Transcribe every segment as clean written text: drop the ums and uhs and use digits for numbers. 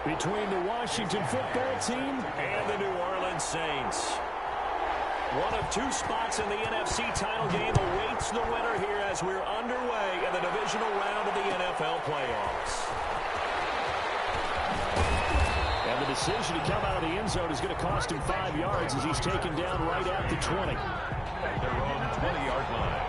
between the Washington football team and the New Orleans Saints. One of two spots in the NFC title game awaits the winner here as we're underway in the divisional round of the NFL playoffs. And the decision to come out of the end zone is going to cost him 5 yards as he's taken down right at the 20. At their own 20-yard line.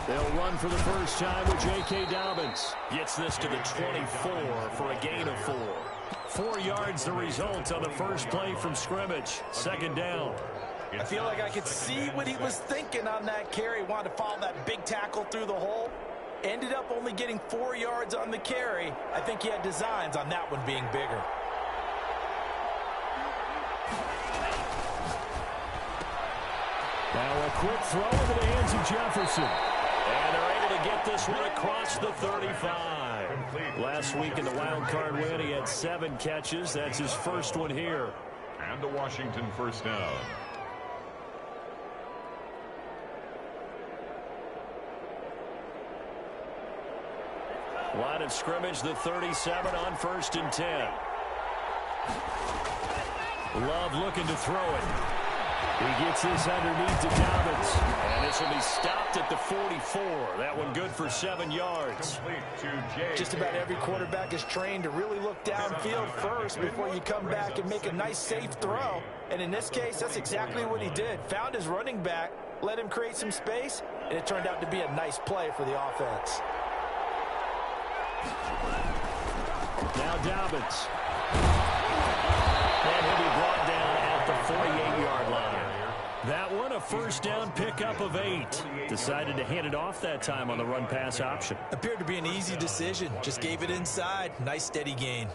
They'll run for the first time with J.K. Dobbins. Gets this to the 24 for a gain of 4. 4 yards the result on the first play from scrimmage. Second down. I feel like I could see what he was thinking on that carry. Wanted to follow that big tackle through the hole. Ended up only getting 4 yards on the carry. I think he had designs on that one being bigger. Now a quick throw into the hands of Jefferson. And they're able to get this one across the 35. Last week in the wild card win, he had 7 catches. That's his first one here. And the Washington first down. Line of scrimmage, the 37 on 1st and 10. Love looking to throw it. He gets this underneath to Dobbins. And this will be stopped at the 44. That one good for 7 yards. Just about every quarterback is trained to really look downfield first before you come back and make a nice, safe throw. And in this case, that's exactly what he did. Found his running back, let him create some space, and it turned out to be a nice play for the offense. Now Dobbins. And he'll be brought down at the 48-yard line. That one, a first down pickup of 8. Decided to hand it off that time on the run-pass option. Appeared to be an easy decision. Just gave it inside. Nice, steady gain.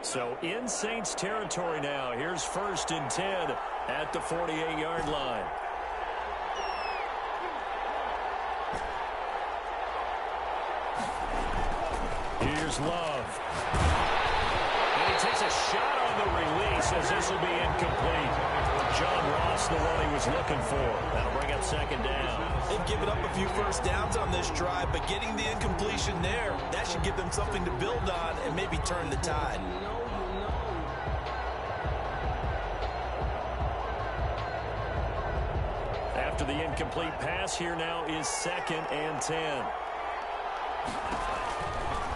So in Saints territory now. Here's 1st and 10 at the 48-yard line. Here's Love. And he takes a shot on the release as this will be incomplete. John Ross, the one he was looking for. That'll bring up 2nd down. They've given up a few first downs on this drive, but getting the incompletion there, that should give them something to build on and maybe turn the tide. After the incomplete pass, here now is 2nd and 10.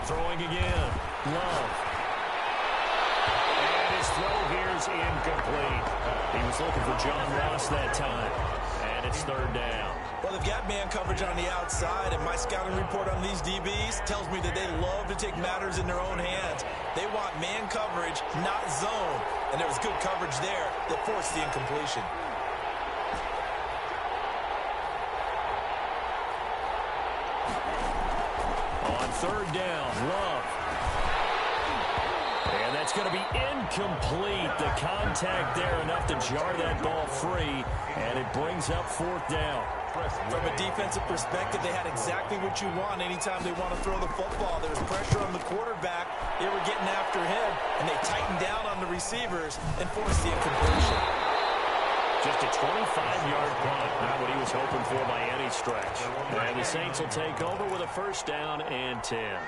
Throwing again. Love. And his throw here's incomplete. He was looking for John Ross that time. And it's 3rd down. Well, they've got man coverage on the outside, and my scouting report on these DBs tells me that they love to take matters in their own hands. They want man coverage, not zone. And there was good coverage there that forced the incompletion. On 3rd down, Love. And that's going to be incomplete. The contact there enough to jar that ball free, and it brings up 4th down. From a defensive perspective, they had exactly what you want anytime they want to throw the football. There was pressure on the quarterback. They were getting after him, and they tightened down on the receivers and forced the incompletion. Just a 25-yard punt, not what he was hoping for by any stretch. And the Saints will take over with a 1st down and 10.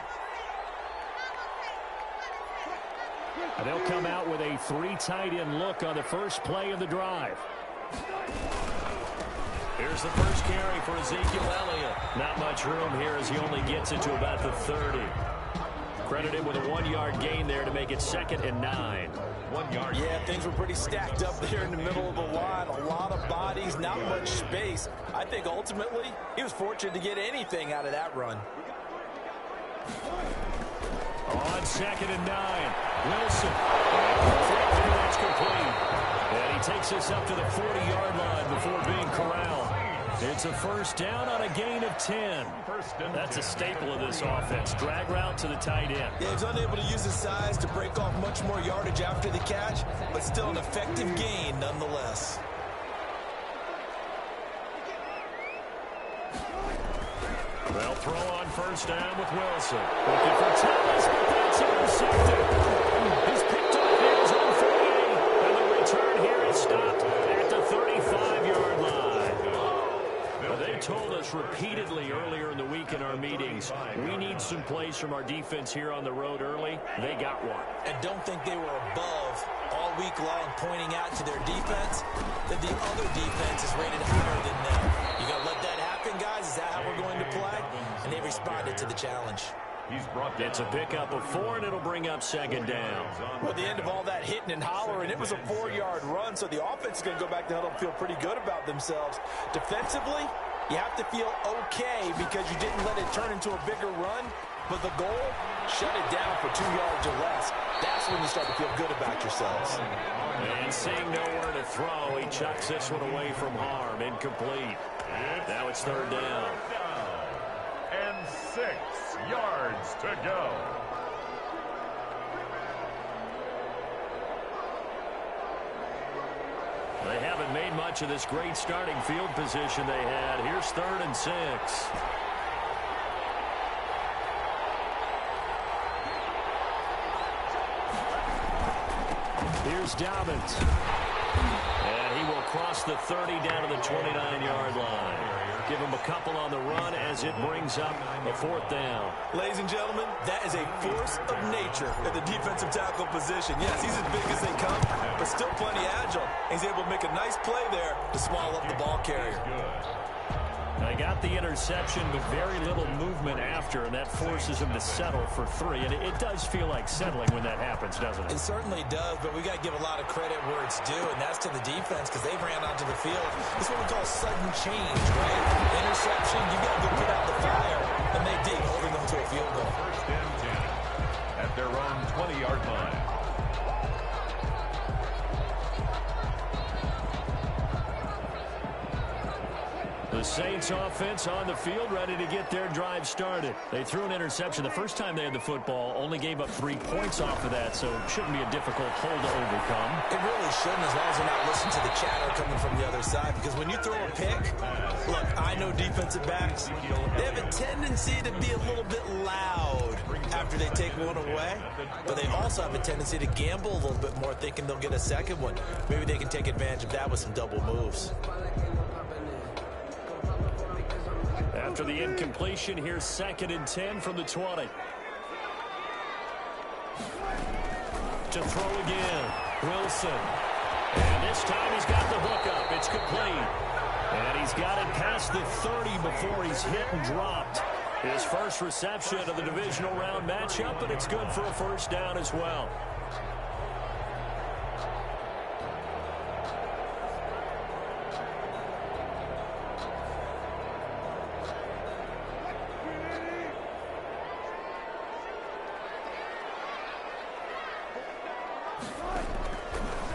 They'll come out with a 3 tight end look on the first play of the drive. Here's the first carry for Ezekiel Elliott. Not much room here as he only gets it to about the 30. Credited with a 1-yard gain there to make it 2nd and 9. 1 yard. Yeah, things were pretty stacked up there in the middle of the line. A lot of bodies, not much space. I think ultimately he was fortunate to get anything out of that run. On 2nd and 9, Wilson. That's complete. And he takes us up to the 40-yard line before being corralled. It's a first down on a gain of 10. That's a staple of this offense. Drag route to the tight end. Yeah, he's unable to use his size to break off much more yardage after the catch, but still an effective gain nonetheless. They'll throw on first down with Wilson. Looking for Thomas, but that's intercepted. He's picked off here his own 48, and the return here is stopped at the 35-yard line. They told us repeatedly earlier in the week in our meetings, we need some plays from our defense here on the road early. They got one. And don't think they were above all week long pointing out to their defense that the other defense is rated higher than them. You got to let that happen, guys. Is that how we're going to play? And they responded to the challenge. It's a pickup of 4, and it'll bring up second down. Well, at the end of all that hitting and hollering, it was a 4-yard run, so the offense is going to go back to huddle and feel pretty good about themselves. Defensively, you have to feel okay because you didn't let it turn into a bigger run, but the goal, shut it down for 2 yards or less. That's when you start to feel good about yourselves. And seeing nowhere to throw, he chucks this one away from harm. Incomplete. Now it's third down. And 6 yards to go. They haven't made much of this great starting field position they had. Here's 3rd and 6. Here's Dobbins. And he will cross the 30 down to the 29-yard line. Give him a couple on the run as it brings up a 4th down. Ladies and gentlemen, that is a force of nature at the defensive tackle position. Yes, he's as big as they come, but still plenty agile. He's able to make a nice play there to swallow up the ball carrier. They got the interception, but very little movement after, and that forces him to settle for 3. And it does feel like settling when that happens, doesn't it? It certainly does, but we got to give a lot of credit where it's due, and that's to the defense because they ran onto the field. This is what we call sudden change, right? Interception, you got to go put out the fire, and they did, holding them to a field goal. First and 10 at their own 20-yard line. The Saints offense on the field, ready to get their drive started. They threw an interception the first time they had the football, only gave up 3 points off of that, so it shouldn't be a difficult hole to overcome. It really shouldn't, as long as they're not listening to the chatter coming from the other side, because when you throw a pick, look, I know defensive backs, they have a tendency to be a little bit loud after they take one away, but they also have a tendency to gamble a little bit more, thinking they'll get a second one. Maybe they can take advantage of that with some double moves. After the incompletion, here's 2nd and 10 from the 20. To throw again, Wilson. And this time he's got the hook up. It's complete. And he's got it past the 30 before he's hit and dropped. His first reception of the divisional round matchup, but it's good for a first down as well.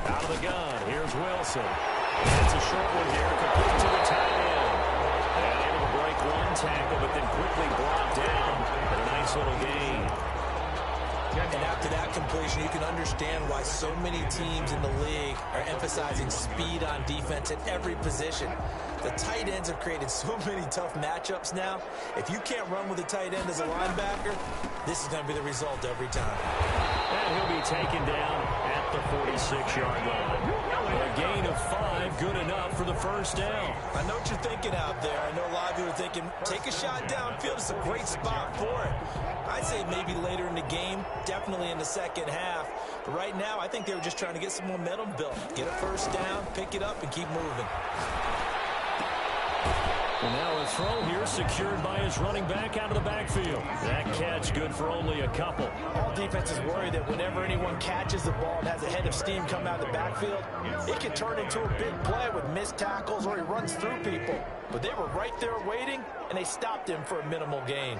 Out of the gun, here's Wilson. It's a short one here, complete to the tight end. And able to break one tackle, but then quickly brought down. And a nice little gain. And after that completion, you can understand why so many teams in the league are emphasizing speed on defense at every position. The tight ends have created so many tough matchups now. If you can't run with a tight end as a linebacker, this is going to be the result every time. And he'll be taken down at the 46-yard line. A gain of 5, good enough for the first down. I know what you're thinking out there. I know a lot of you are thinking, take a shot downfield. It's a great spot for it. I'd say maybe later in the game, definitely in the second half. But right now, I think they were just trying to get some momentum built. Get a first down, pick it up, and keep moving. And now a throw here secured by his running back out of the backfield. That catch good for only a couple. All defenses worry that whenever anyone catches the ball and has a head of steam come out of the backfield, it can turn into a big play with missed tackles or he runs through people. But they were right there waiting, and they stopped him for a minimal gain.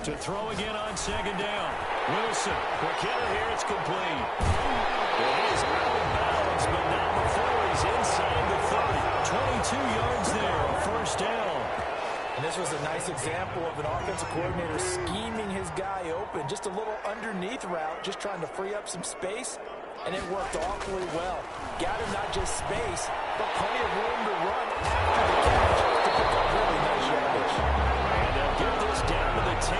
To throw again on second down. Wilson, quick hitter here, it's complete. Well, he is out of bounds, but not before he's inside the 30. 22 yards there, first down. And this was a nice example of an offensive coordinator scheming his guy open. Just a little underneath route, just trying to free up some space, and it worked awfully well. Got him not just space, but plenty of room to run after the catch to pick up really nice yardage. And they'll get this down to the 10.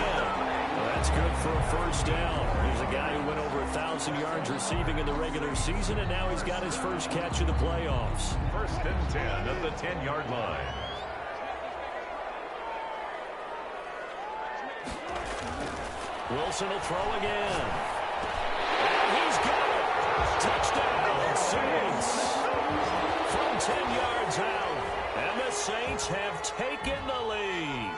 Well, that's good for a first down. Here's a guy who went over 1,000 yards receiving in the regular season, and now he's got his first catch of the playoffs. First and 10 at the 10-yard line. Wilson will throw again. And he's got it. Touchdown, Saints. From 10 yards out. And the Saints have taken the lead.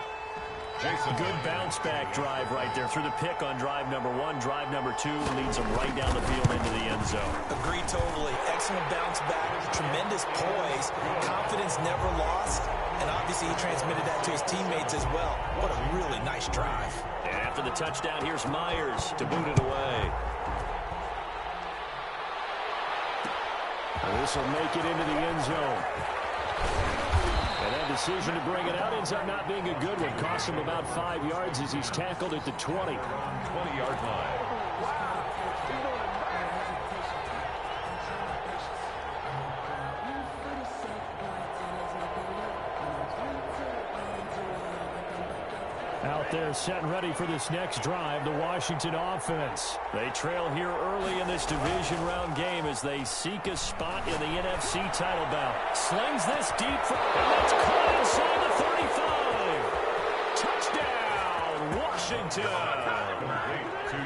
Good bounce-back drive right there. Through the pick on drive number 1. Drive number 2 leads them right down the field into the end zone. Agreed totally. Excellent bounce back. Tremendous poise. Confidence never lost. And obviously he transmitted that to his teammates as well. What a really nice drive. And after the touchdown, here's Myers to boot it away. This will make it into the end zone. And that decision to bring it out ends up not being a good one. Cost him about 5 yards as he's tackled at the 20. 20-yard line. Out there set and ready for this next drive, the Washington offense. They trail here early in this division round game as they seek a spot in the NFC title bout. Slings this deep for, and that's caught inside the 35. Touchdown, Washington.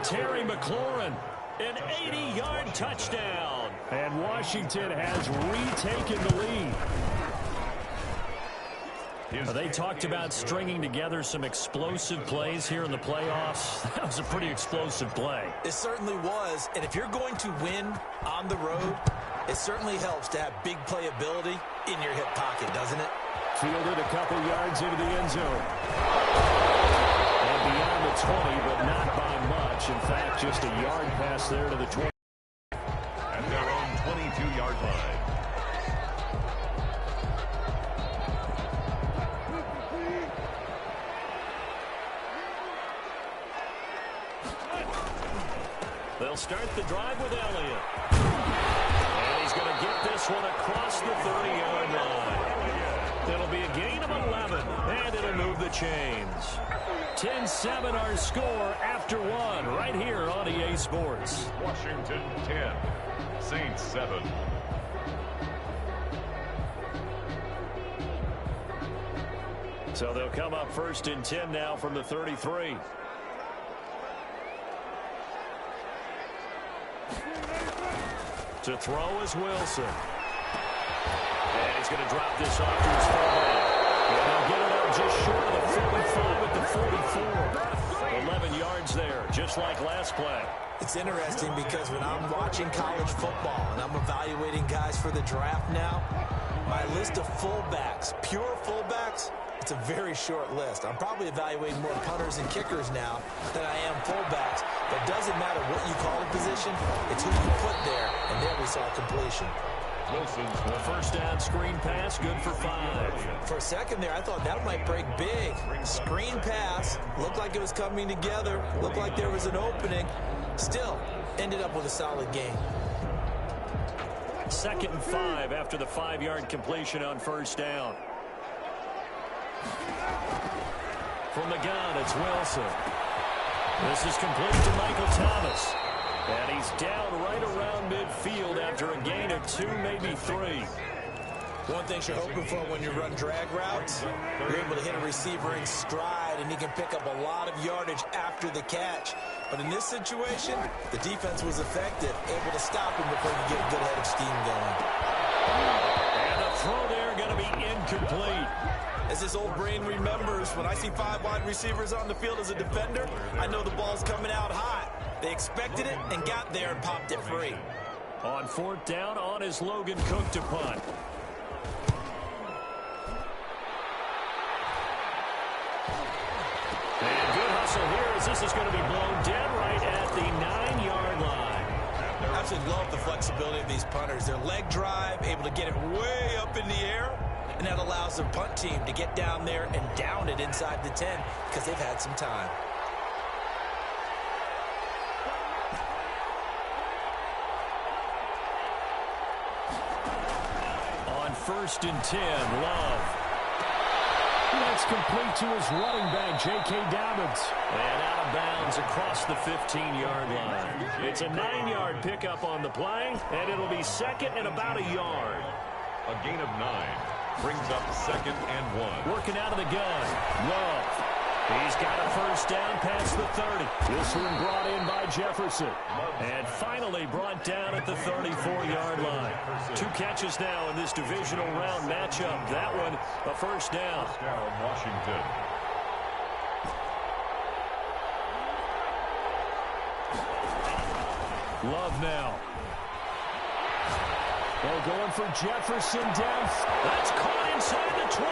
Terry McLaurin, an 80-yard touchdown. And Washington has retaken the lead. They talked about stringing together some explosive plays here in the playoffs. That was a pretty explosive play. It certainly was. And if you're going to win on the road, it certainly helps to have big playability in your hip pocket, doesn't it? Fielded a couple yards into the end zone. And beyond the 20, but not by much. In fact, just a yard pass there to the 20. At their own 22-yard line. They'll start the drive with Elliott. And he's going to get this one across the 30-yard line. It'll be a gain of 11, and it'll move the chains. 10-7 our score after one right here on EA Sports. Washington 10, Saints 7. So they'll come up first and 10 now from the 33. To throw is Wilson. And he's going to drop this off to his fullback. And they'll get it up just short of the 45 at the 44. 11 yards there, just like last play. It's interesting because when I'm watching college football and I'm evaluating guys for the draft now, my list of fullbacks, pure fullbacks, it's a very short list. I'm probably evaluating more punters and kickers now than I am fullbacks. But it doesn't matter what you call a position, it's who you put there. And there we saw completion. Wilson's The first down screen pass, good for 5. For a second there, I thought that might break big. Screen pass, looked like it was coming together, looked like there was an opening. Still, ended up with a solid game. 2nd and 5 after the 5-yard completion on first down. From the gun, it's Wilson. This is complete to Michael Thomas. And he's down right around midfield after a gain of 2, maybe 3. One thing you're hoping for when you run drag routes, you're able to hit a receiver in stride, and he can pick up a lot of yardage after the catch. But in this situation, the defense was effective, able to stop him before you get a good head of steam going. And the throw there going to be incomplete. As this old brain remembers, when I see 5 wide receivers on the field as a defender, I know the ball's coming out hot. They expected it and got there and popped it free. On 4th down, on is Logan Cook to punt. And good hustle here as this is going to be blown dead right at the 9-yard line. I absolutely love the flexibility of these punters. Their leg drive, able to get it way up in the air, and that allows their punt team to get down there and down it inside the 10 because they've had some time. On 1st and 10, Love. That's complete to his running back, J.K. Dobbins. And out of bounds across the 15-yard line. It's a 9-yard pickup on the play, and it'll be second and about a yard. A gain of 9 brings up 2nd and 1. Working out of the gun. Love. He's got a first down past the 30. This one brought in by Jefferson. And finally brought down at the 34-yard line. 2 catches now in this divisional round matchup. That one, a first down. First down, Washington. Love now. They're going for Jefferson down. That's caught inside the 20.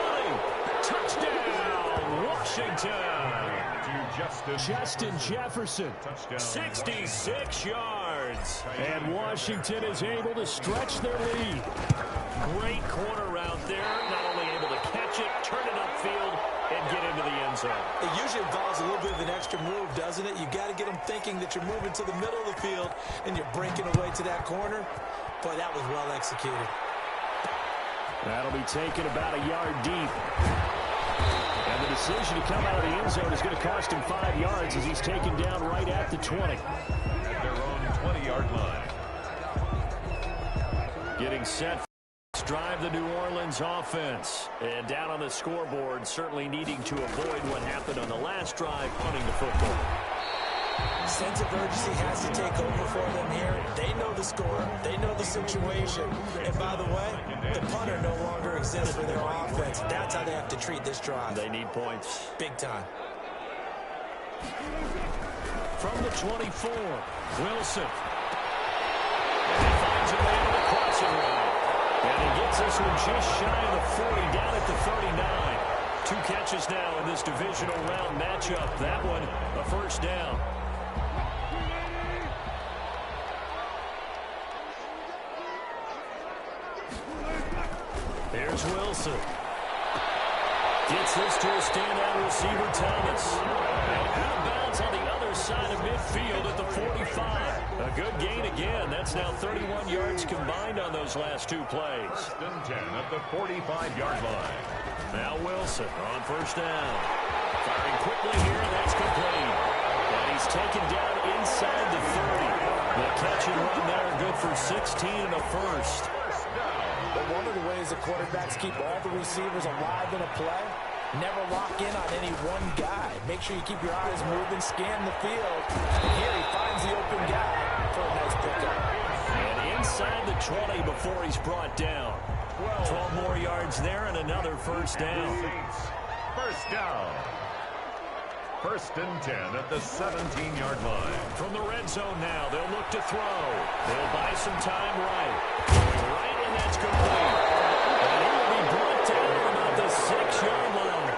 Touchdown, Washington. Justin Jefferson. Touchdown. 66 yards. And Washington is able to stretch their lead. Great corner route there. Not only able to catch it, turn it upfield, and get into the end zone. It usually involves a little bit of an extra move, doesn't it? You got to get them thinking that you're moving to the middle of the field and you're breaking away to that corner. Boy, that was well executed. That'll be taken about a yard deep. And the decision to come out of the end zone is going to cost him 5 yards as he's taken down right at the 20. At their own 20-yard line. Getting set for drive the New Orleans offense. And down on the scoreboard, certainly needing to avoid what happened on the last drive, punting the football. Sense of urgency has to take over for them here. They know the score. They know the situation. And by the way, the punter no longer exists for their offense. That's how they have to treat this drive. They need points. Big time. From the 24, Wilson. And he finds a man on the crossing route. And he gets this one just shy of the 40, down at the 39. 2 catches now in this divisional round matchup. That one, a first down. Here's Wilson. Gets this to a standout receiver, Thomas. And out of bounds on the other side of midfield at the 45. A good gain again. That's now 31 yards combined on those last 2 plays. 1st and 10 at the 45-yard line. Now Wilson on first down. Firing quickly here, and that's complete. And he's taken down inside the 30. The catch and run there, good for 16 and a first. But one of the ways the quarterbacks keep all the receivers alive in a play, never lock in on any one guy. Make sure you keep your eyes moving, scan the field. And here he finds the open guy for a nice pickup. And inside the 20 before he's brought down. 12 more yards there and another first down. First down. 1st and 10 at the 17-yard line. From the red zone now, they'll look to throw. They'll buy some time right, and that's complete. And he will be brought down about the 6-yard line.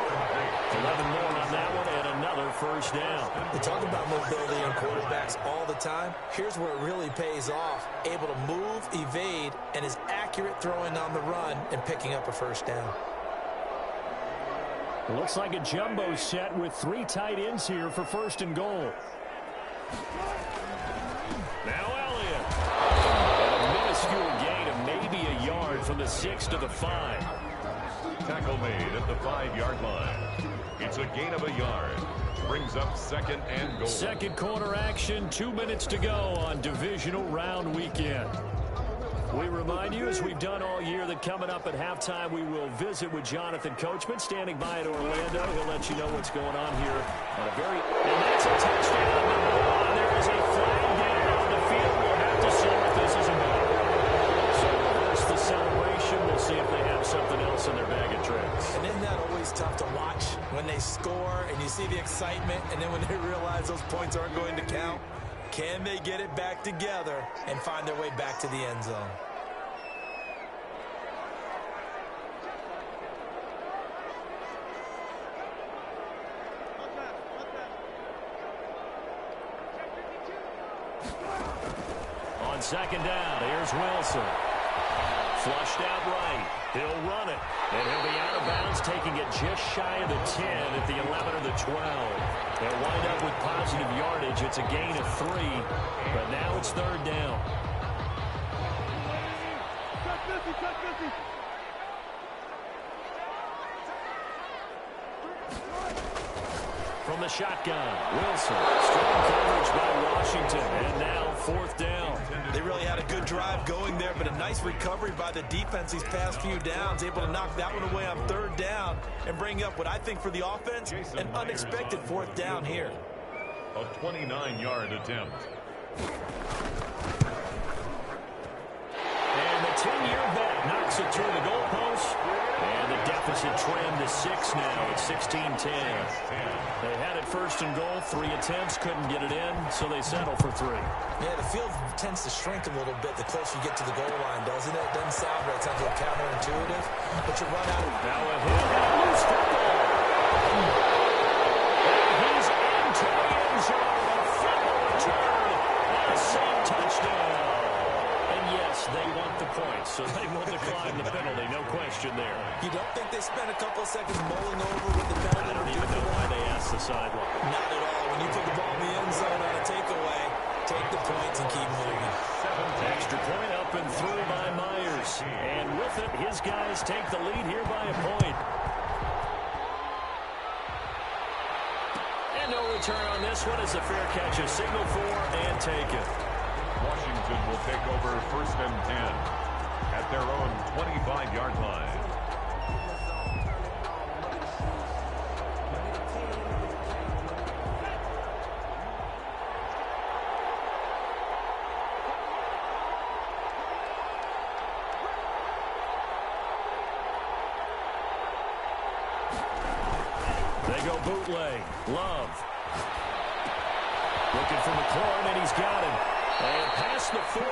11 more on that one, and another first down. We talk about mobility in quarterbacks all the time. Here's where it really pays off. Able to move, evade, and is accurate throwing on the run and picking up a first down. It looks like a jumbo set with 3 tight ends here for 1st and goal. Now Elliott. A minuscule gain of maybe a yard from the 6 to the 5. Tackle made at the 5-yard line. It's a gain of a yard. Brings up 2nd and goal. Second quarter action, 2 minutes to go on divisional round weekend. We remind you, as we've done all year, that coming up at halftime, we will visit with Jonathan Coachman, standing by at Orlando. He'll let you know what's going on here on a very... And that's a touchdown. And there is a flag down on the field. We'll have to see what this is about. So reverse the celebration. We'll see if they have something else in their bag of tricks. And isn't that always tough to watch when they score and you see the excitement, and then when they realize those points aren't going to count? Can they get it back together and find their way back to the end zone? On second down, here's Wilson. Flushed out right. He'll run it. And he'll be out of bounds, taking it just shy of the 10 at the 11 or the 12. They'll wind up with positive yardage. It's a gain of 3, but now it's third down. From the shotgun, Wilson. Strong coverage by Washington. And now fourth down. They really had a good drive going there, but a nice recovery by the defense these past few downs. Able to knock that one away on third down and bring up what I think for the offense, an unexpected fourth down here. A 29-yard attempt. And the 10-year vet knocks it through the goalpost. And the deficit trimmed to 6 now. It's 16-10. They had it first and goal. 3 attempts, couldn't get it in, so they settle for 3. Yeah, the field tends to shrink a little bit the closer you get to the goal line, doesn't it? It doesn't sound right. It sounds a little counterintuitive. But you run out of... Now a hit and a loose football. And he's into the end zone. A fumble return and a safe touchdown. And yes, they want the points, so they will decline the penalty. No question there. You don't think they spent a couple of seconds mulling over with the penalty? I don't even know why they asked the sideline. Not at all. When you put the ball in the end zone on a takeaway, take the points and keep moving. Extra point up and through by Myers. And with it, his guys take the lead here by a point. And no return on this one as a fair catch is signaled for and taken. Washington will take over first and 10 at their own 25-yard line. They go bootleg. Love. Looking for McLaurin, and he's got him. And past the 40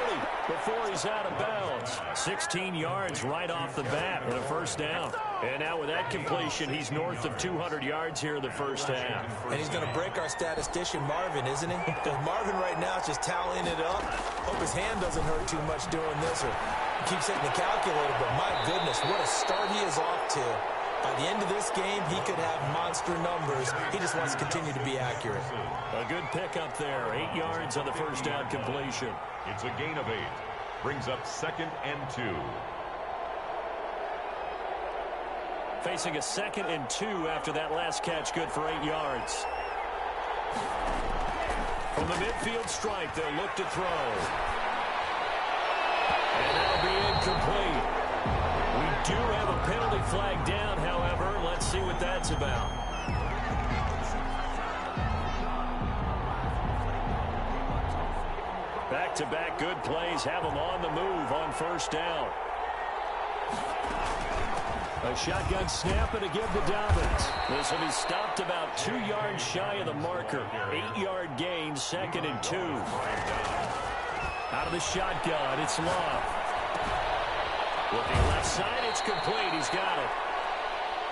before he's out of bounds. 16 yards right off the bat and a first down. And now with that completion, he's north of 200 yards here in the first half. And he's going to break our statistician Marvin, isn't he? Because Marvin right now is just tallying it up. Hope his hand doesn't hurt too much doing this, or he keeps hitting the calculator. But my goodness, what a start he is off to. By the end of this game, he could have monster numbers. He just wants to continue to be accurate. A good pickup there. 8 yards on the first down completion. It's a gain of 8. Brings up second and 2. Facing a second and 2 after that last catch, good for 8 yards. From the midfield stripe, they'll look to throw. And that'll be incomplete. We do have a penalty flag down, however. Let's see what that's about. Back-to-back good plays have them on the move on first down. A shotgun snap and a give to Dobbins. This will be stopped about 2 yards shy of the marker. 8-yard gain, second and 2. Out of the shotgun, it's Love. Looking left side, it's complete. He's got it.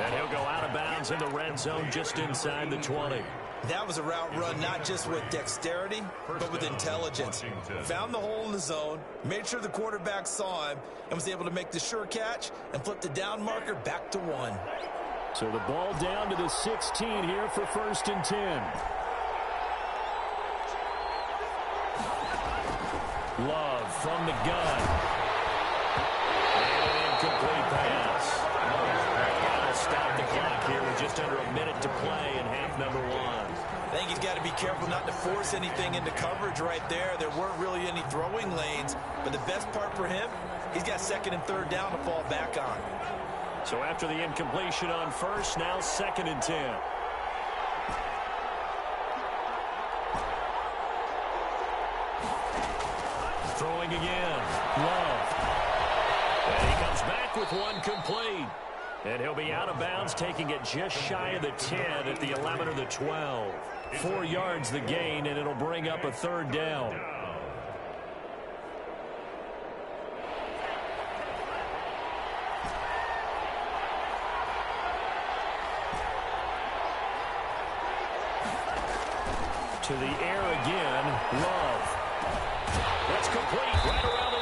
And he'll go out of bounds in the red zone just inside the 20. That was a route run not just with dexterity, but with intelligence. Found the hole in the zone, made sure the quarterback saw him, and was able to make the sure catch and flip the down marker back to 1. So the ball down to the 16 here for first and 10. Love from the gun. And an incomplete pass. That'll stop the clock here with just under a minute to play in half number 1. I think he's got to be careful not to force anything into coverage right there. There weren't really any throwing lanes, but the best part for him, he's got second and third down to fall back on. So after the incompletion on first, now second and 10. Throwing again. Love. And he comes back with one complete. And he'll be out of bounds, taking it just shy of the 10 at the 11 or the 12. 4 yards the gain, and it'll bring up a third down. To the air again, Love. That's complete right around the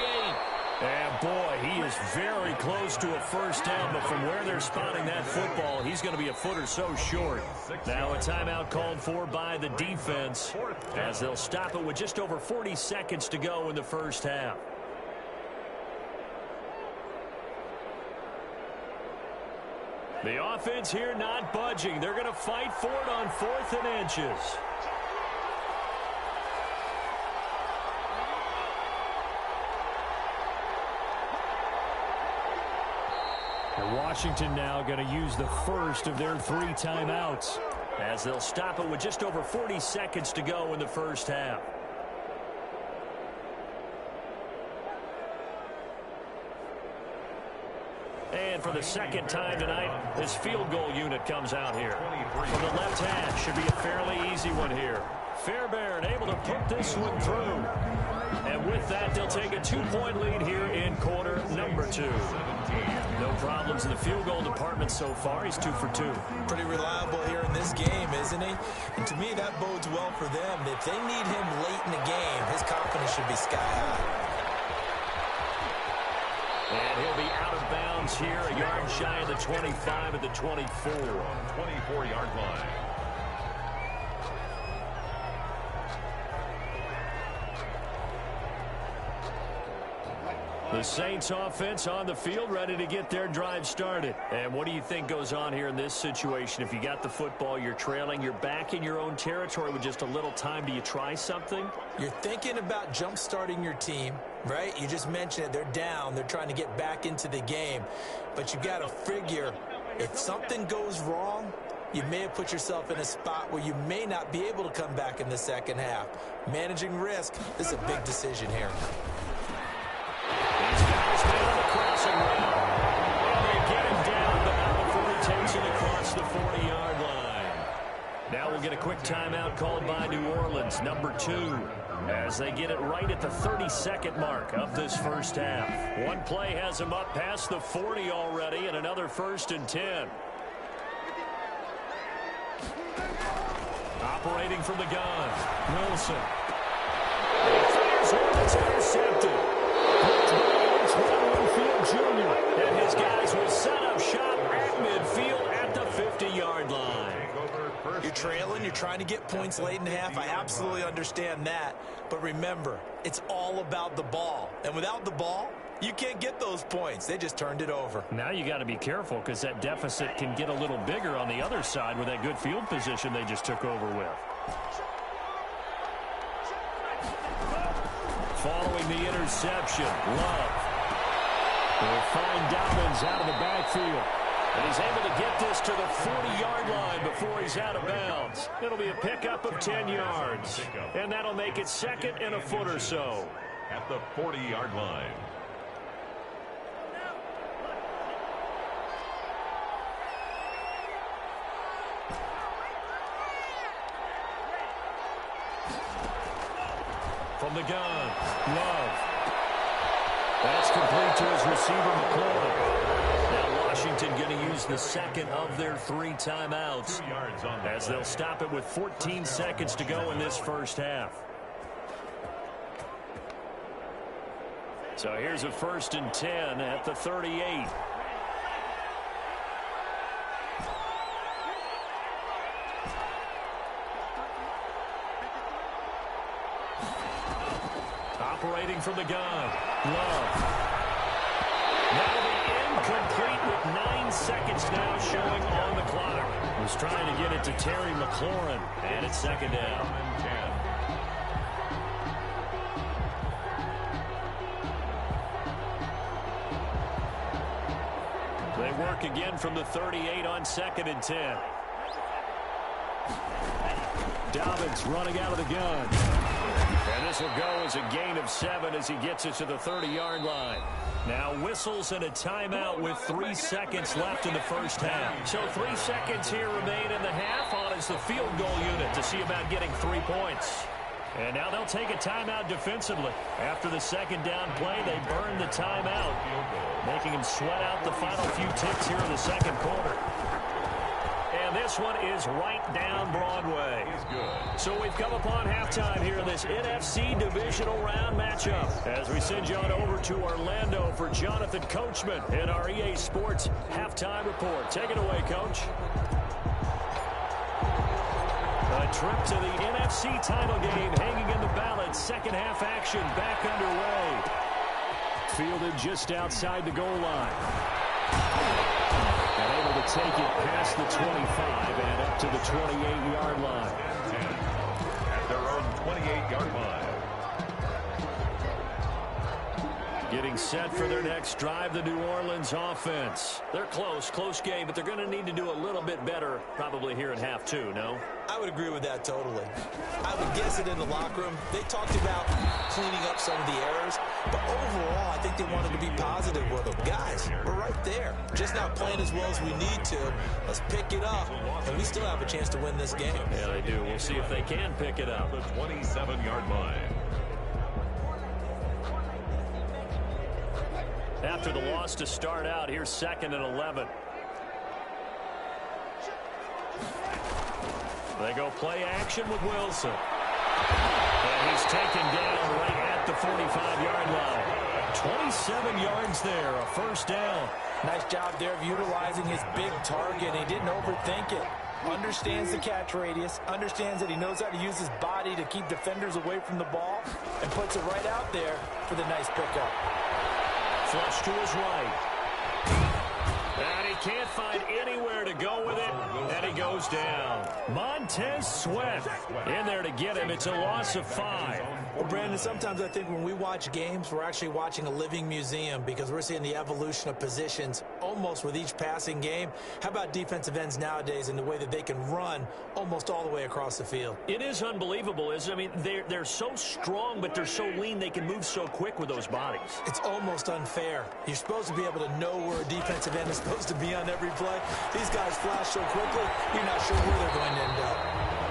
8. And boy, he was very close to a first down, but from where they're spotting that football, he's going to be a foot or so short. Now a timeout called for by the defense as they'll stop it with just over 40 seconds to go in the first half. The offense here not budging. They're going to fight for it on 4th and inches. And Washington now going to use the first of their 3 timeouts as they'll stop it with just over 40 seconds to go in the first half. And for the second time tonight, his field goal unit comes out here. From the left hash, should be a fairly easy one here. Fairbairn able to put this one through. And with that, they'll take a 2-point lead here in quarter number 2. No problems in the field goal department so far. He's 2 for 2. Pretty reliable here in this game, isn't he? And to me, that bodes well for them. If they need him late in the game, his confidence should be sky high. And he'll be out of bounds here, a yard shy of the 25 at the 24. 24-yard line. The Saints offense on the field, ready to get their drive started. And what do you think goes on here in this situation? If you got the football, you're trailing, you're back in your own territory with just a little time. Do you try something? You're thinking about jump-starting your team, right? You just mentioned it. They're down. They're trying to get back into the game. But you got to figure, if something goes wrong, you may have put yourself in a spot where you may not be able to come back in the second half. Managing risk, this is a big decision here. These guys made on the crossing route. And they get him down, but not before he takes it across the 40-yard line. Now we'll get a quick timeout called by New Orleans, number 2, as they get it right at the 32nd mark of this first half. One play has him up past the 40 already, and another 1st and 10. Operating from the gun, Wilson. He fires one that's intercepted. And his guys will set up shop at midfield at the 50-yard line. You're trailing, you're trying to get points late in the half. I absolutely understand that. But remember, it's all about the ball. And without the ball, you can't get those points. They just turned it over. Now you got to be careful because that deficit can get a little bigger on the other side with that good field position they just took over with. Following the interception, Love will find Dobbins out of the backfield. And he's able to get this to the 40-yard line before he's out of bounds. It'll be a pickup of 10 yards. And that'll make it 2nd and a foot or so. At the 40-yard line. From the gun, Love. That's complete to his receiver, McLaurin. Now Washington going to use the second of their 3 timeouts as they'll stop it with 14 seconds to go in this first half. So here's a 1st and 10 at the 38. Operating from the gun, Love. Now the incomplete with 9 seconds now showing on the clock. Was trying to get it to Terry McLaurin, and it's 2nd down. They work again from the 38 on 2nd and 10. Dobbins running out of the gun. And this will go as a gain of 7 as he gets it to the 30-yard line. Now whistles and a timeout with 3 seconds left in the first half. So 3 seconds here remain in the half on as the field goal unit to see about getting 3 points. And now they'll take a timeout defensively. After the 2nd down play, they burn the timeout, making him sweat out the final few ticks here in the 2nd quarter. And this one is right down Broadway. So we've come upon halftime here in this NFC Divisional Round matchup. As we send you on over to Orlando for Jonathan Coachman in our EA Sports Halftime Report. Take it away, Coach. A trip to the NFC title game hanging in the balance. Second half action back underway. Fielded just outside the goal line. And able to take it past the 25 and up to the 28-yard line. At their own 28-yard line. Getting set for their next drive, the New Orleans offense. They're close game, but they're going to need to do a little bit better probably here in half two, no? I would agree with that totally. I would guess it in the locker room. They talked about cleaning up some of the errors, but overall, I think they wanted to be positive with them. Guys, we're right there. Just not playing as well as we need to. Let's pick it up, and we still have a chance to win this game. Yeah, they do. We'll see if they can pick it up. The 27-yard line. After the loss to start out, here's 2nd and 11. They go play action with Wilson. And he's taken down right at the 45-yard line. 27 yards there, a first down. Nice job there of utilizing his big target. He didn't overthink it. Understands the catch radius, understands that he knows how to use his body to keep defenders away from the ball, and puts it right out there for the nice pickup. Flush to his right. And he can't find anywhere to go with it, and he goes down. Montez Sweat in there to get him. It's a loss of 5. Well, Brandon, sometimes I think when we watch games, we're actually watching a living museum because we're seeing the evolution of positions almost with each passing game. How about defensive ends nowadays and the way that they can run almost all the way across the field? It is unbelievable, isn't it? I mean, they're so strong, but they're so lean. They can move so quick with those bodies. It's almost unfair. You're supposed to be able to know where a defensive end is supposed to be on every play. These guys flash so quickly, you're not sure where they're going to end up.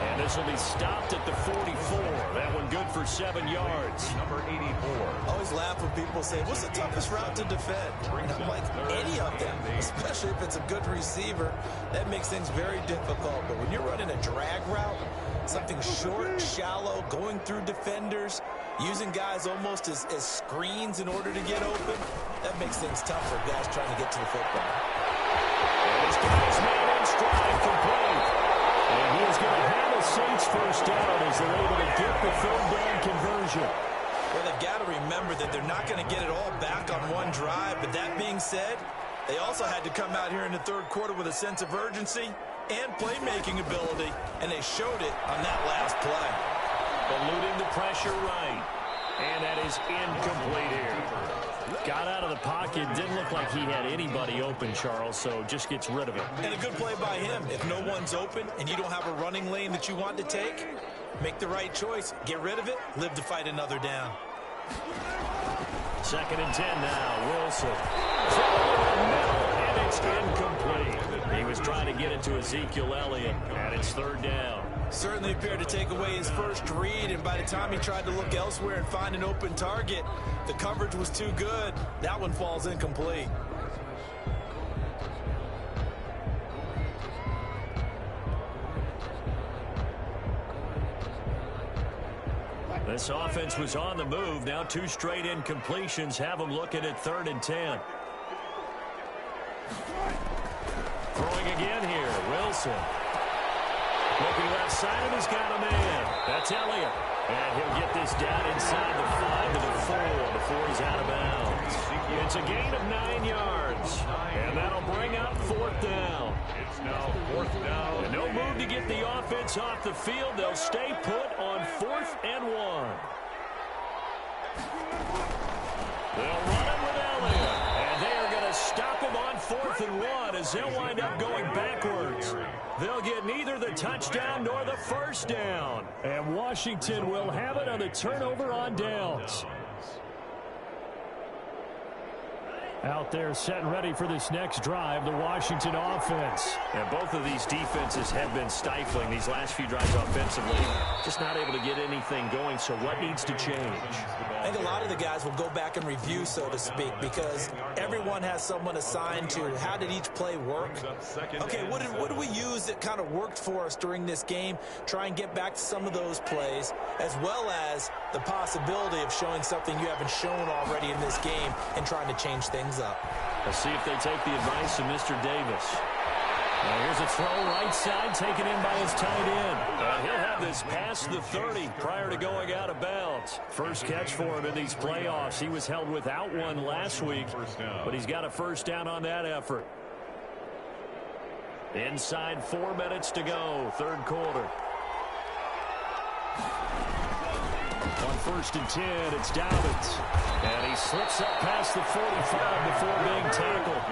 And this will be stopped at the 44. That one good for 7 yards. Number 84. I always laugh when people say, what's the toughest route to defend? And I'm like, any of them, especially if it's a good receiver. That makes things very difficult. But when you're running a drag route, something short, shallow, going through defenders, using guys almost as screens in order to get open, that makes things tough for guys trying to get to the football. And this guy's made in stride complete. And he is going to have a Saints first down as they're able to get the third down conversion. Well, they've got to remember that they're not going to get it all back on one drive. But that being said, they also had to come out here in the third quarter with a sense of urgency and playmaking ability, and they showed it on that last play. Eluding the pressure right. And that is incomplete here. Got out of the pocket. Didn't look like he had anybody open, Charles, so just gets rid of it. And a good play by him. If no one's open and you don't have a running lane that you want to take, make the right choice. Get rid of it. Live to fight another down. 2nd and 10 now. Wilson. And it's incomplete. He was trying to get it to Ezekiel Elliott, and it's 3rd down. Certainly appeared to take away his first read, and by the time he tried to look elsewhere and find an open target, the coverage was too good. That one falls incomplete. This offense was on the move. Now 2 straight incompletions have them looking at 3rd and 10. Throwing again here, Wilson. Looking left side, and he's got a man. That's Elliott. And he'll get this down inside the 5 to the 4 before he's out of bounds. It's a gain of 9 yards. And that'll bring up 4th down. It's now 4th down. And no move to get the offense off the field. They'll stay put on 4th and 1. They'll run it with Elliott. And they are going to stop him on 4th and 1 as they'll wind up going backwards. They'll get neither the touchdown nor the first down. And Washington will have it on the turnover on downs. Out there set and ready for this next drive, the Washington offense. And both of these defenses have been stifling these last few drives offensively. Just not able to get anything going, so what needs to change? I think a lot of the guys will go back and review, so to speak, because everyone has someone assigned to how did each play work. Okay, what did we use that kind of worked for us during this game? Try and get back to some of those plays, as well as the possibility of showing something you haven't shown already in this game and trying to change things up. Let's see if they take the advice of Mr. Davis. Now here's a throw right side taken in by his tight end. He'll have this past the 30 prior to going out of bounds. First catch for him in these playoffs. He was held without one last week, but he's got a first down on that effort. Inside 4 minutes to go, third quarter. On 1st and 10, it's Dobbins. And he slips up past the 45 before being tackled.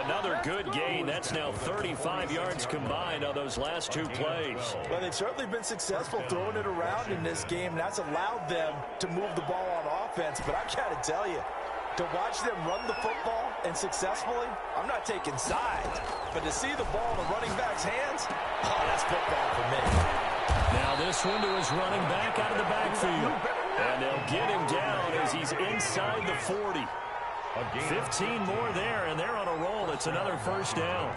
Another good gain. That's now 35 yards combined on those last 2 plays. Well, they've certainly been successful throwing it around in this game, and that's allowed them to move the ball on offense. But I've got to tell you, to watch them run the football and successfully, I'm not taking sides. But to see the ball in the running back's hands, oh, that's football for me. Now this one to his running back out of the backfield. And they'll get him down as he's inside the 40. 15 more there, and they're on a roll. It's another first down.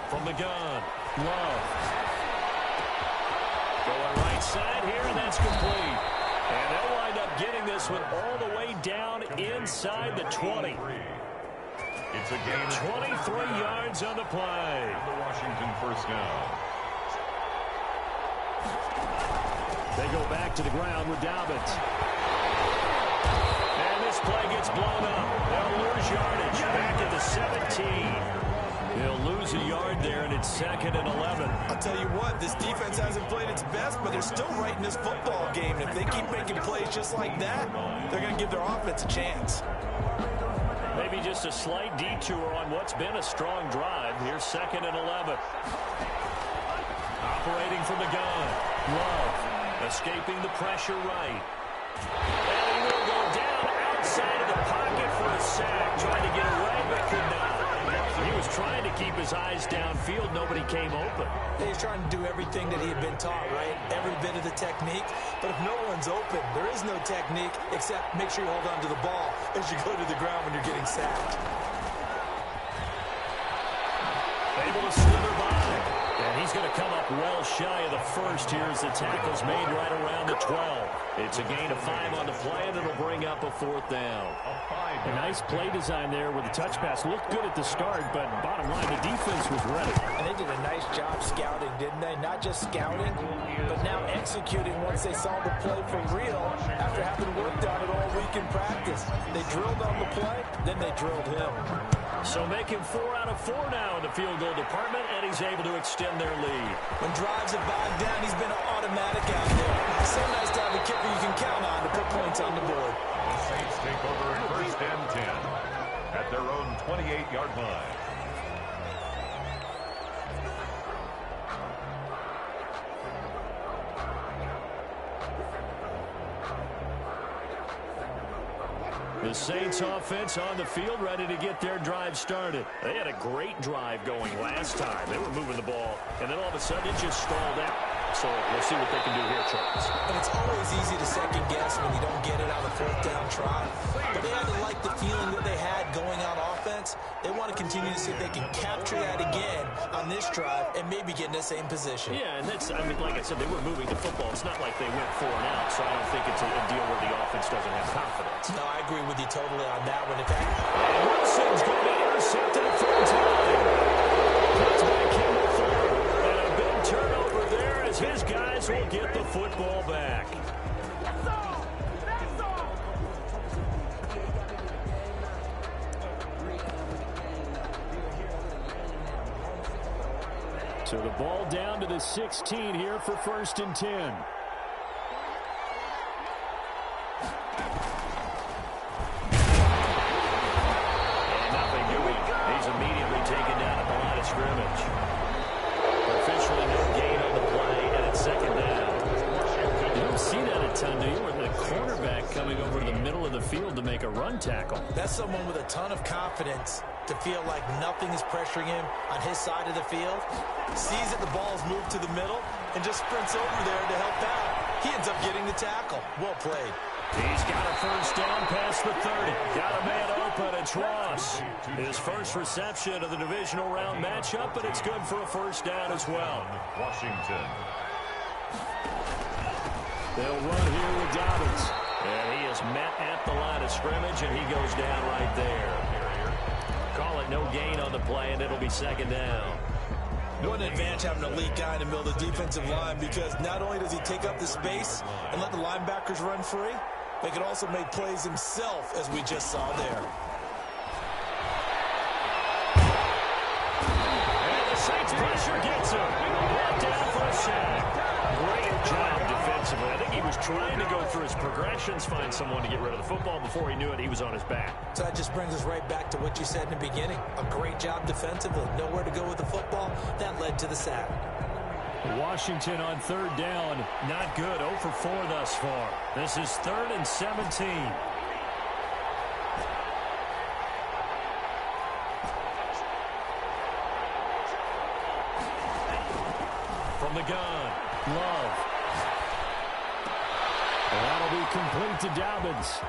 From the gun, Love. Going right side here, and that's complete. And they'll wind up getting this one all the way down inside the 20. It's a gain 23 yards on the play. The Washington first down. They go back to the ground with Dobbins. And this play gets blown up. They'll lose yardage back at the 17. They'll lose a yard there, and it's 2nd and 11. I'll tell you what, this defense hasn't played its best, but they're still right in this football game. And if they keep making plays just like that, they're going to give their offense a chance. Maybe just a slight detour on what's been a strong drive. Here's 2nd and 11. Operating from the gun. Love escaping the pressure right. And he will go down outside of the pocket for a sack. Trying to get away, but could not. He was trying to keep his eyes downfield. Nobody came open. He's trying to do everything that he had been taught, right? Every bit of the technique. But if no one's open, there is no technique except make sure you hold on to the ball as you go to the ground when you're getting sacked. Able to slither by. And he's going to come up well shy of the first here as the tackle's made right around the 12. It's a gain of 5 on the play, and it'll bring up a 4th down. A nice play design there with the touch pass. Looked good at the start, but bottom line, the defense was ready. And they did a nice job scouting, didn't they? Not just scouting, but now executing once they saw the play for real after having worked on it all week in practice. They drilled on the play, then they drilled him. So making 4 out of 4 now in the field goal department, and he's able to extend their lead. When drives have bogged down, he's been an automatic out there. So nice to have a kicker you can count on to put points on the board. The Saints take over 1st and 10 at their own 28-yard line. The Saints offense on the field ready to get their drive started. They had a great drive going last time. They were moving the ball, and then all of a sudden it just stalled out. So we'll see what they can do here, Charles. And it's always easy to second guess when you don't get it on the 4th down try. But they had to like the feeling that they had going on offense. They want to continue to see if they can capture that again on this drive and maybe get in the same position. Yeah, and that's, I mean, like I said, they were moving the football. It's not like they went 4 and out, so I don't think it's a deal where the offense doesn't have confidence. No, I agree with you totally on that one. In fact, and Wilson's going to intercept it a 3rd time. Cuts by Kimball Thorpe. And a big turnover there as his guys will get the football back. So the ball down to the 16 here for 1st and 10. And nothing doing. He's immediately taken down at the line of scrimmage. Officially no gain on the play, and it's 2nd down. You don't see that a ton, do you? Where the cornerback coming over to the middle of the field to make a run tackle. That's someone with a ton of confidence to feel like nothing is pressuring him on his side of the field. Sees that the ball is moved to the middle and just sprints over there to help out. He ends up getting the tackle. Well played. He's got a first down past the 30. Got a man open. It's Ross. His first reception of the divisional round matchup, but it's good for a first down as well. Washington. They'll run here with Dobbins. And he is met at the line of scrimmage, and he goes down right there. Call it no gain on the play, and it'll be second down. What an advantage having an elite guy in the middle of the defensive line, because not only does he take up the space and let the linebackers run free, but he can also make plays himself, as we just saw there. And the Saints pressure gets him. Brought down for a sack. Great job defensively. I think he was trying to go through his progressions, find someone to get rid of the football. Before he knew it, he was on his back. So that just brings us right back to what you said in the beginning. A great job defensively. Nowhere to go with the football. That led to the sack. Washington on third down. Not good. 0 for 4 thus far. This is 3rd and 17. From the gun, Love. And that'll be complete to Dobbins.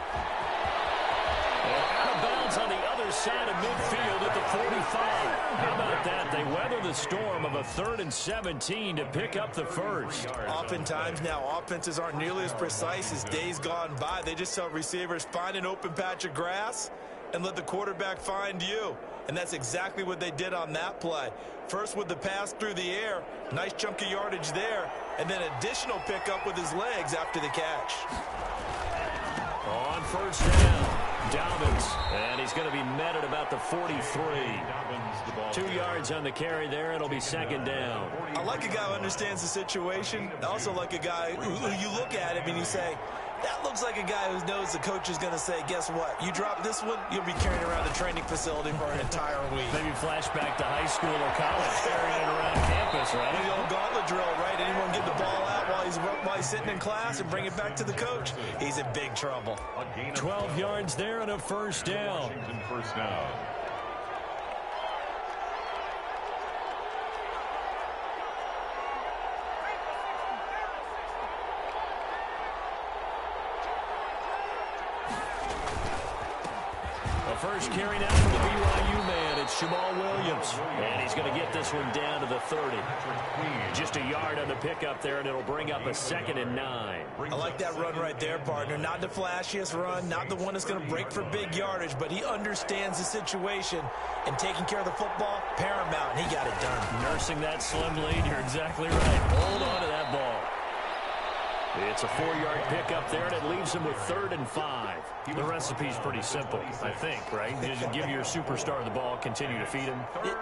And out of bounds on the other side of midfield at the 45. How about that? They weather the storm of a 3rd and 17 to pick up the first. Oftentimes now, offenses aren't nearly as precise as days gone by. They just tell receivers, find an open patch of grass and let the quarterback find you. And that's exactly what they did on that play. First with the pass through the air, nice chunk of yardage there, and then additional pickup with his legs after the catch. On first down, Dobbins, and he's going to be met at about the 43. 2 yards on the carry there. It'll be second down. I like a guy who understands the situation. I also like a guy who you look at him and you say, that looks like a guy who knows the coach is going to say, guess what? You drop this one, you'll be carrying around the training facility for an entire week. Maybe flashback to high school or college, carrying it around campus, right? The old gauntlet drill, right? Anyone get the ball out while he's sitting in class and bring it back to the coach? He's in big trouble. 12 yards there and a first down. First down. First carry now from the BYU man. It's Jamal Williams. And he's going to get this one down to the 30. Just a yard on the pickup there, and it'll bring up a 2nd and 9. I like that run right there, partner. Not the flashiest run, not the one that's going to break for big yardage, but he understands the situation, and taking care of the football, paramount, and he got it done. Nursing that slim lead, you're exactly right. Hold on to that ball. It's a 4-yard pickup there, and it leaves him with 3rd and 5. The recipe's pretty simple, I think, right? You just give your superstar the ball, continue to feed him.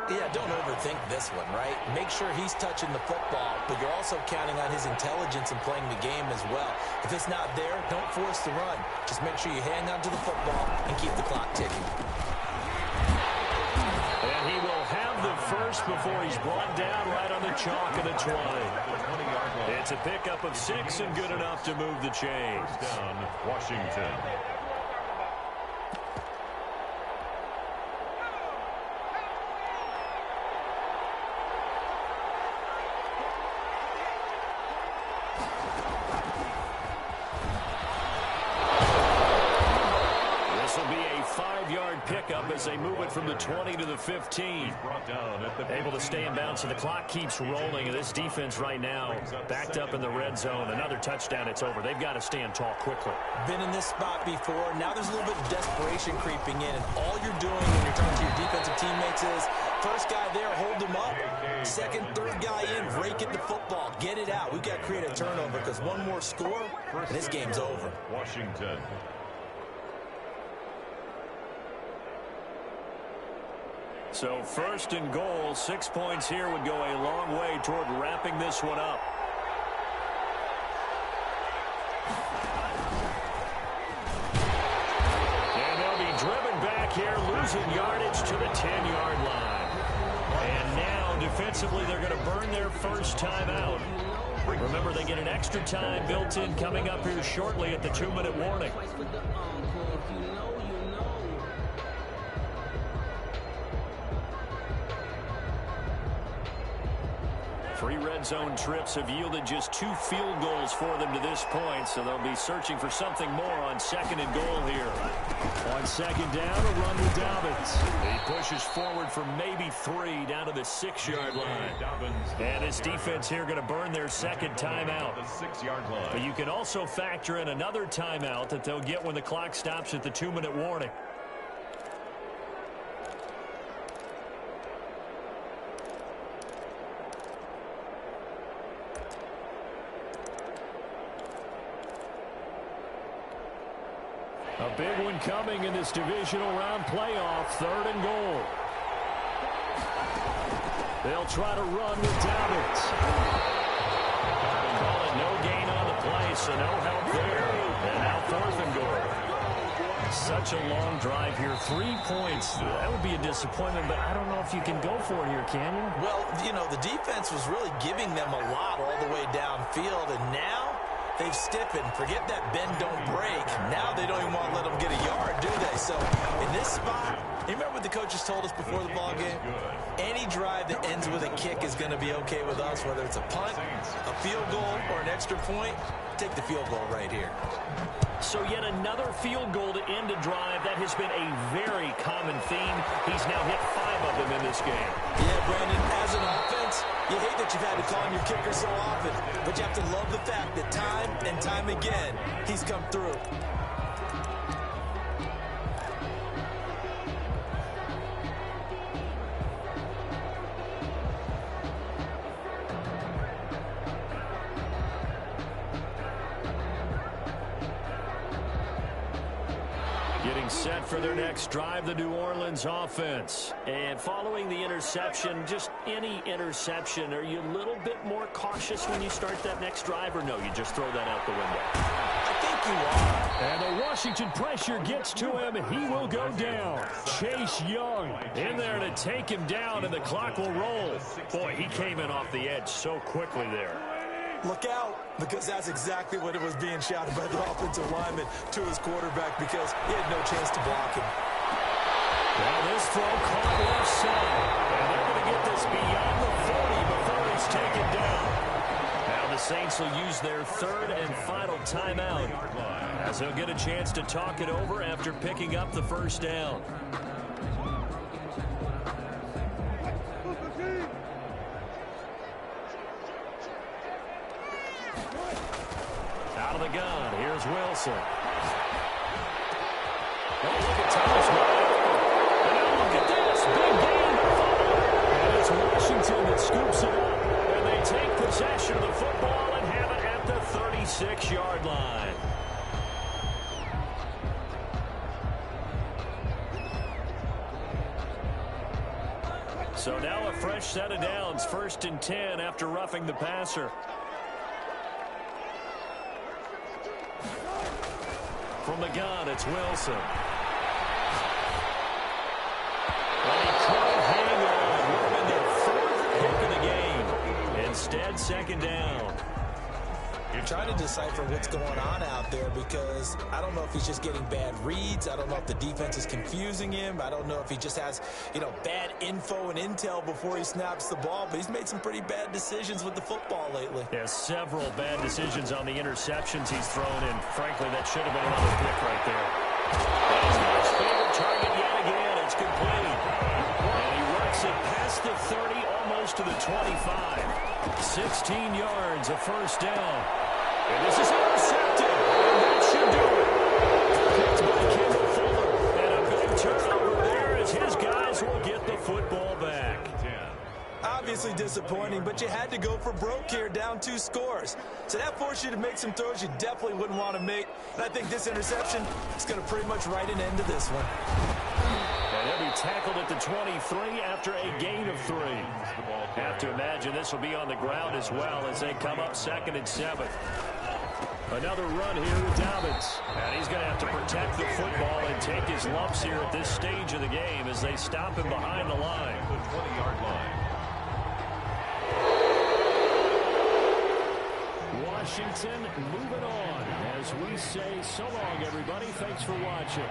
Yeah, don't overthink this one, right? Make sure he's touching the football, but you're also counting on his intelligence in playing the game as well. If it's not there, don't force the run. Just make sure you hang on to the football and keep the clock ticking. And he will have the first before he's brought down right on the chalk of the 20. It's a pickup of 6 and good enough to move the chains. Down, Washington. Pickup as they move it from the 20 to the 15. Able to stay in bounds, so the clock keeps rolling. And this defense right now backed up in the red zone. Another touchdown, it's over. They've got to stand tall quickly. Been in this spot before. Now there's a little bit of desperation creeping in. And all you're doing when you're talking to your defensive teammates is, first guy there, hold him up. Second, third guy in, break it the football. Get it out. We've got to create a turnover because one more score, and this game's over. Washington. So 1st and goal, 6 points here would go a long way toward wrapping this one up. And they'll be driven back here, losing yardage to the 10-yard line. And now, defensively, they're going to burn their first time out. Remember, they get an extra time built in coming up here shortly at the 2-minute warning. Three red zone trips have yielded just 2 field goals for them to this point, so they'll be searching for something more on 2nd and goal here. On 2nd down, a run with Dobbins. He pushes forward for maybe 3 down to the 6-yard line. And this defense here going to burn their 2nd timeout. But you can also factor in another timeout that they'll get when the clock stops at the 2-minute warning. A big one coming in this divisional round playoff, 3rd and goal. They'll try to run with Dobbins. No gain on the play, so no help there. And now 4th and goal. Such a long drive here. 3 points. That would be a disappointment, but I don't know if you can go for it here, can you? Well, you know, the defense was really giving them a lot all the way downfield, and now they've stiffened. Forget that bend, don't break. Now they don't even want to let them get a yard, do they? So in this spot, you remember what the coaches told us before the ball game? Any drive that ends with a kick is going to be okay with us, whether it's a punt, a field goal, or an extra point. Take the field goal right here. So yet another field goal to end a drive. That has been a very common theme. He's now hit 5 of them in this game. Yeah, Brandon, as an offense, you hate that you've had to call on your kicker so often, but you have to love the fact that time and time again, he's come through. Getting set for their next drive, the New Orleans offense. And following the interception, just any interception, are you a little bit more cautious when you start that next drive, or no, you just throw that out the window? I think you are. And the Washington pressure gets to him. He will go down. Chase Young In there to take him down, and the clock will roll. Boy, he came in off the edge so quickly there. Look out, because that's exactly what it was being shouted by the offensive lineman to his quarterback, because he had no chance to block him. Now this throw caught left side. And they're going to get this beyond the 40 before it's taken down. Now the Saints will use their 3rd and final timeout, as they'll get a chance to talk it over after picking up the 1st down. Out of the gun, here's Wilson. Oh, look at Thomas. And now look at this, big gain. And it's Washington that scoops it up. And they take possession of the football and have it at the 36-yard line. So now a fresh set of downs, 1st and 10 after roughing the passer. From the gun, it's Wilson. And he couldn't hang on. Would have been their 4th pick of the game. Instead, 2nd down. You're trying to decipher what's going on out there, because I don't know if he's just getting bad reads. I don't know if the defense is confusing him. I don't know if he just has, bad info and intel before he snaps the ball. But he's made some pretty bad decisions with the football lately. Yeah, several bad decisions on the interceptions he's thrown in. Frankly, that should have been another pick right there. He's got his favorite target yet again. It's complete. And he works it past the 30, almost to the 25. 16 yards, a 1st down. And this is intercepted. And that should do it. Picked by Kendall Fuller. And a big turnover there as his guys will get the football back. Obviously disappointing, but you had to go for broke here, down 2 scores. So that forced you to make some throws you definitely wouldn't want to make. And I think this interception is going to pretty much write an end to this one. And he'll be tackled at the 23 after a gain of 3. Have to imagine this will be on the ground as well as they come up 2nd and 7. Another run here with Dobbins. And he's going to have to protect the football and take his lumps here at this stage of the game as they stop him behind the line. The 20-yard line. Washington moving on as we say so long, everybody. Thanks for watching.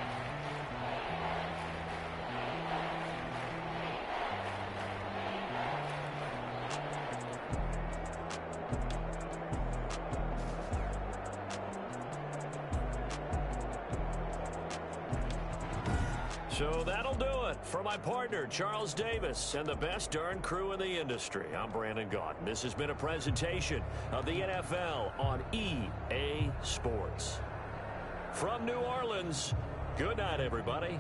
So that'll do it for my partner, Charles Davis, and the best darn crew in the industry. I'm Brandon Gaudin. This has been a presentation of the NFL on EA Sports. From New Orleans, good night, everybody.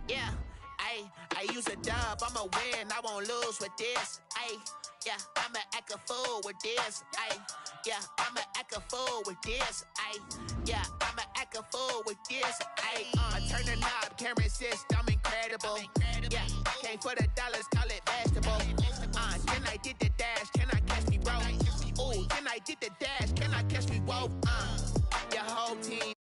Yeah, I use a dub, I'ma win, I won't lose with this. Yeah, I'ma act a fool with this. Yeah, I'ma act a fool with this. Yeah, I'ma act a fool with this. Turn the knob, camera assist, I'm incredible. Yeah, came for the dollars, call it vegetable. Then I did the dash, can I catch me, bro? Ooh, then I did the dash, can I catch me, whoa? Your whole team